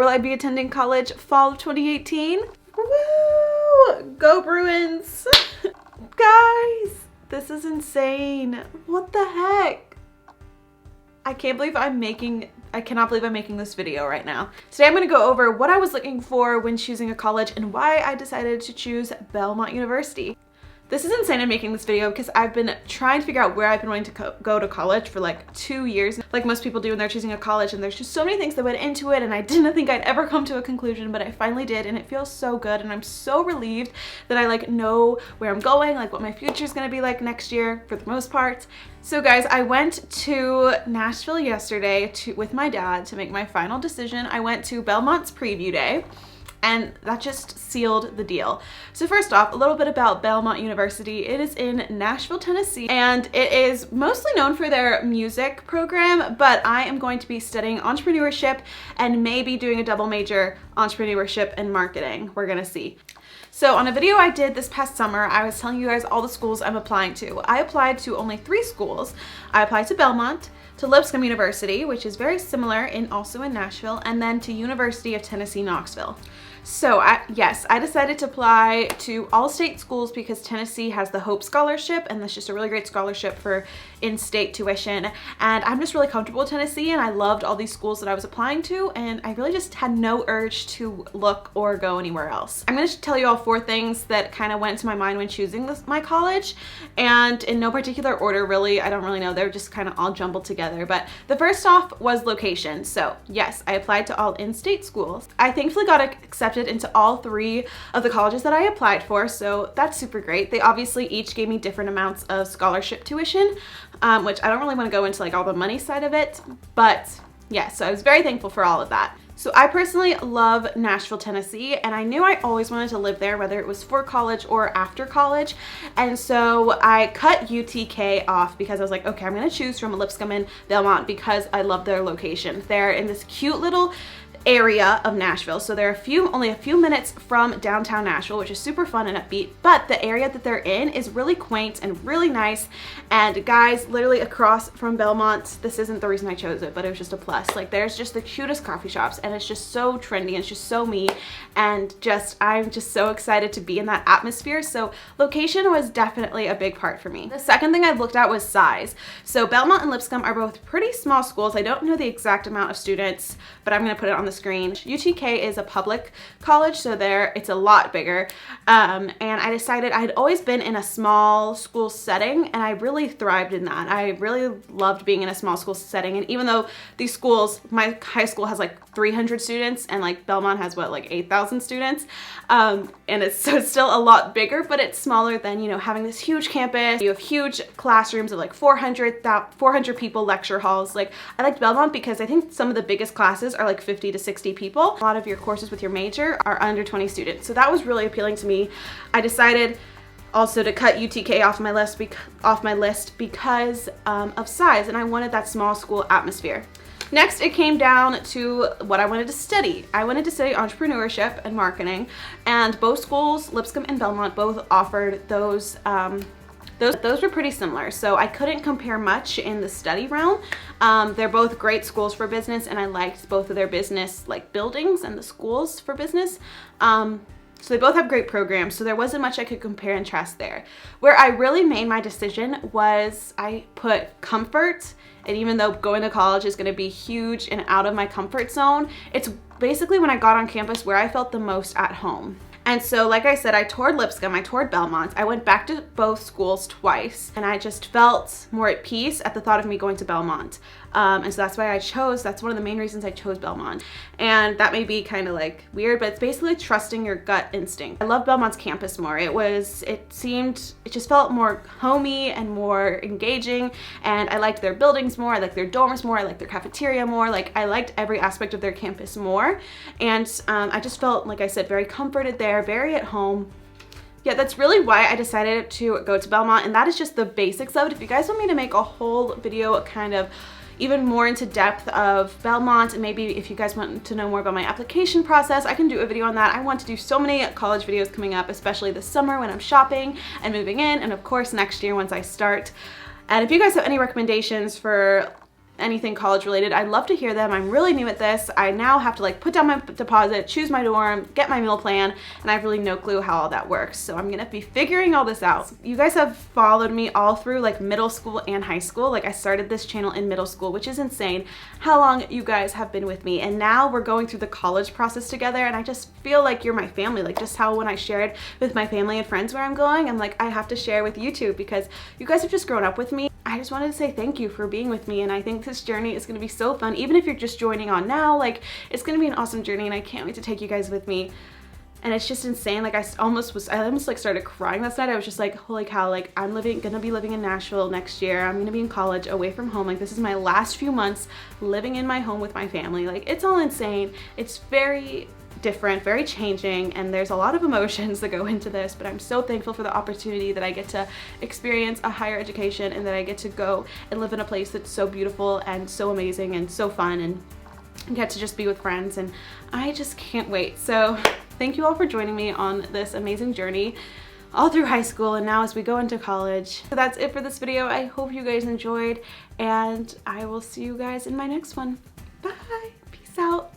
will I be attending college fall of 2018? Woo! Go Bruins! Guys, this is insane. What the heck? I cannot believe I'm making this video right now. Today I'm going to go over what I was looking for when choosing a college and why I decided to choose Belmont University. This is insane I'm making this video because I've been trying to figure out where I've been wanting to go to college for like 2 years, like most people do when they're choosing a college, and there's just so many things that went into it and I didn't think I'd ever come to a conclusion, but I finally did, and it feels so good, and I'm so relieved that I like know where I'm going, like what my future is going to be like next year for the most part. So guys, I went to Nashville yesterday with my dad to make my final decision. I went to Belmont's preview day, and that just sealed the deal. So first off, a little bit about Belmont University. It is in Nashville, Tennessee, and it is mostly known for their music program, but I am going to be studying entrepreneurship and maybe doing a double major, entrepreneurship and marketing. We're gonna see. So on a video I did this past summer, I was telling you guys all the schools I'm applying to. I applied to only 3 schools. I applied to Belmont, to Lipscomb University, which is very similar also in Nashville, and then to University of Tennessee, Knoxville. So yes, I decided to apply to all state schools because Tennessee has the Hope Scholarship, and that's just a really great scholarship for in-state tuition. And I'm just really comfortable with Tennessee, and I loved all these schools that I was applying to, and I really just had no urge to look or go anywhere else. I'm gonna tell you all 4 things that kind of went into my mind when choosing my college, and in no particular order really. I don't really know, they're just kind of all jumbled together. But the first off was location. So yes, I applied to all in-state schools. I thankfully got accepted into all 3 of the colleges that I applied for, so that's super great. They obviously each gave me different amounts of scholarship tuition, which I don't really want to go into like all the money side of it, but yeah, so I was very thankful for all of that. So I personally love Nashville, Tennessee, and I knew I always wanted to live there, whether it was for college or after college. And so I cut UTK off because I was like, okay, I'm gonna choose from Lipscomb and Belmont because I love their location. They're in this cute little area of Nashville, so they're only a few minutes from downtown Nashville, which is super fun and upbeat, but the area that they're in is really quaint and really nice. And guys, literally across from Belmont, this isn't the reason I chose it, but it was just a plus, like there's just the cutest coffee shops, and it's just so trendy and it's just so me, and I'm just so excited to be in that atmosphere. So location was definitely a big part for me. The second thing I looked at was size. So Belmont and Lipscomb are both pretty small schools. I don't know the exact amount of students, but I'm gonna put it on the screen. UTK is a public college, so it's a lot bigger, and I decided I had always been in a small school setting, and I really thrived in that. I really loved being in a small school setting, and even though these schools, my high school has like 300 students, and like Belmont has what, like 8,000 students, and it's still a lot bigger, but it's smaller than, you know, having this huge campus. You have huge classrooms of like 400 people, lecture halls. Like I liked Belmont because I think some of the biggest classes are like 50 to 60 people. A lot of your courses with your major are under 20 students, so that was really appealing to me. I decided also to cut UTK off my list because of size, and I wanted that small school atmosphere. Next, it came down to what I wanted to study. I wanted to study entrepreneurship and marketing, and both schools, Lipscomb and Belmont, both offered those. Those were pretty similar, so I couldn't compare much in the study realm. They're both great schools for business, and I liked both of their business like buildings and the schools for business. So they both have great programs, so there wasn't much I could compare and contrast there. Where I really made my decision was I put comfort, and even though going to college is going to be huge and out of my comfort zone, it's basically when I got on campus where I felt the most at home. And so, like I said, I toured Lipscomb, I toured Belmont, I went back to both schools twice, and I just felt more at peace at the thought of me going to Belmont. And so that's why that's one of the main reasons I chose Belmont. And that may be kind of like weird, but it's basically trusting your gut instinct. I love Belmont's campus more. It just felt more homey and more engaging, and I liked their buildings more, I liked their dorms more, I liked their cafeteria more, like I liked every aspect of their campus more. And I just felt, like I said, very comforted there, very at home. Yeah, that's really why I decided to go to Belmont, and that is just the basics of it. If you guys want me to make a whole video kind of even more into depth of Belmont, and maybe if you guys want to know more about my application process, I can do a video on that. I want to do so many college videos coming up, especially this summer when I'm shopping and moving in, and of course next year once I start. And if you guys have any recommendations for anything college related, I'd love to hear them. I'm really new at this. I now have to like put down my deposit, choose my dorm, get my meal plan, and I have really no clue how all that works. So I'm gonna be figuring all this out. You guys have followed me all through like middle school and high school. Like I started this channel in middle school, which is insane how long you guys have been with me. And now we're going through the college process together, and I just feel like you're my family. Like just how when I shared with my family and friends where I'm going, I'm like, I have to share with you too because you guys have just grown up with me. I just wanted to say thank you for being with me, and I think this journey is going to be so fun. Even if you're just joining on now, like it's going to be an awesome journey, and I can't wait to take you guys with me. And it's just insane. Like I almost like started crying last night. I was just like, holy cow, like I'm gonna be living in Nashville next year. I'm gonna be in college away from home. Like this is my last few months living in my home with my family. Like it's all insane. It's very different, very changing, and there's a lot of emotions that go into this, but I'm so thankful for the opportunity that I get to experience a higher education and that I get to go and live in a place that's so beautiful and so amazing and so fun, and get to just be with friends, and I just can't wait. So thank you all for joining me on this amazing journey all through high school and now as we go into college. So that's it for this video. I hope you guys enjoyed, and I will see you guys in my next one. Bye, peace out.